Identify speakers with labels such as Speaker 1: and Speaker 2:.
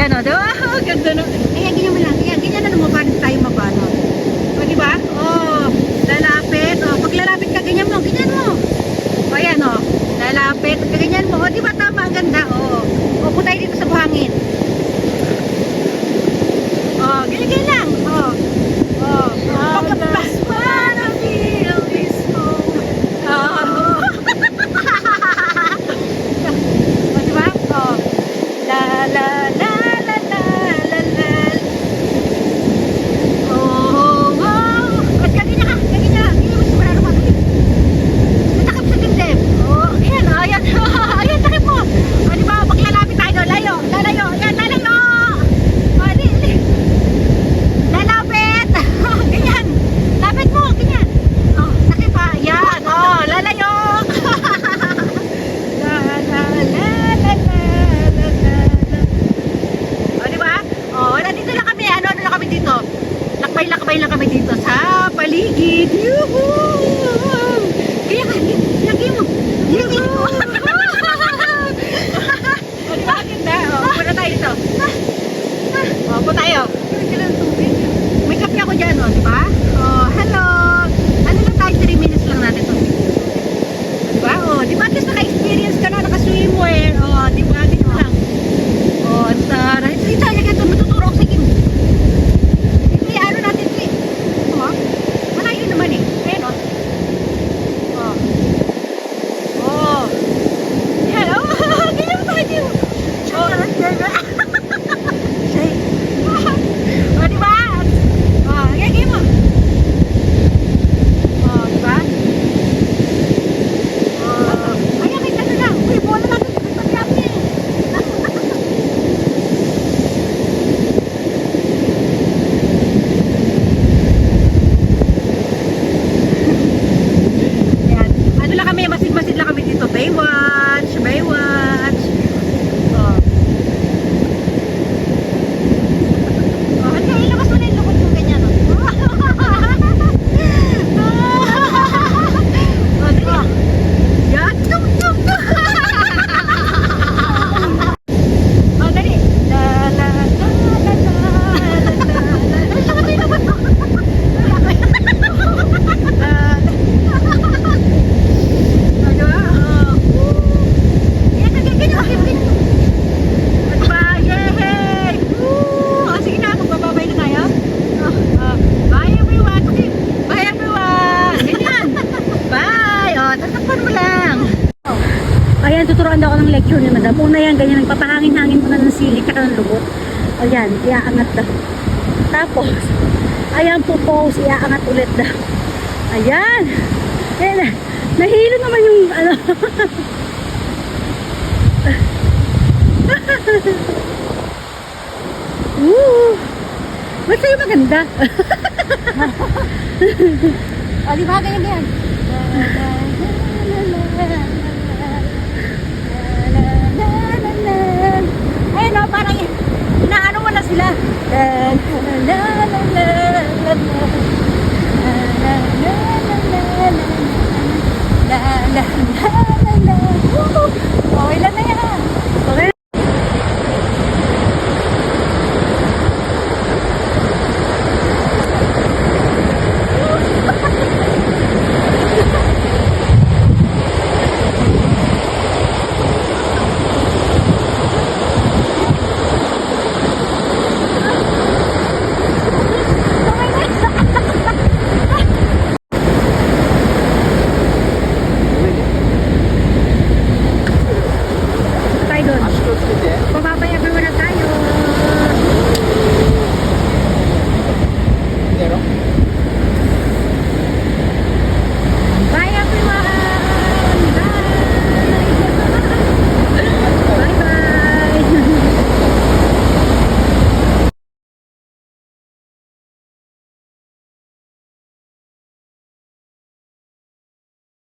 Speaker 1: Ayan o, diba? Ganda no. Ayan, ganyan mo lang. Ayan, ganyan na naman tayo mabanot. O, diba? O, lalapit. O, pag lalapit ka, ganyan mo. Ganyan mo. O, ayan o. Lalapit. Ganyan mo. O, diba tama? Ang ganda. O, upo tayo dito sa buhangin. O, ganyan lang. O, o. Pagkapas pa na feel this home. O, o, diba? O, la la la la la la la. Oh, wow. At ganyan ka, ganyan mo sa marano mo. Natakip sa dibdib. Oh, ayan, ayan. Ayan, takip mo. O, diba, pag lalapit tayo, lalayo, lalayo, ayan, lalayo. O, di. Lalapit. Ganyan. Lapit mo, ganyan. Oh, takip pa. Ayan, oh, lalayo. La la la la la la la. O, diba? O, nandito lang kami. Ano lang kami dito? Lakbay-lakbay lang kami dito sa paligid. Yuhuu! Kaya ka, lagi mo. Lagi mo. O, diba? Ganda. O, punta tayo dito. O, punta tayo. May kape ako dyan, o, diba? O, hello. Ano lang tayo, 3 minutes lang natin to. Diba? O, diba? At least naka-experience ka na, naka-swimwear. O, diba? Dito lang. O, at dito, ito, matuturo ako sa Kim. Ito, ano natin ito eh. O, malayo naman eh. Ayan o. O. O. Yan, o. Ganyan mo tayo. O, o, diba? O, ganyan mo. O, diba? O, ayan, may ano lang. Uy, bola natin. Pagpapiyapin eh. Ayan. Ano lang kami, masid-masid lang kami dito. Baywatch, Baywatch. Oh. Oh, ano yung ilabas mo na yung lukot mo ganyan, oh. Oh, dali. Yan, tum, tum, tum. Oh, dali. La, la, la, la, la, la, la, la. Dali, labas mo, labas mo. Ayan, tuturuan daw ako ng lecture ni madam. Una yan, ganyan, nagpapahangin-hangin mo na ng sili tsaka ng lubot. Ayan, iaangat daw. Tapos, ayan po pose, iaangat ulit daw. Ayan. Ayan, nahilo naman yung ano. Ba't sa'yo maganda? O, diba? Ganyan, ganyan. La, la, la, la, la.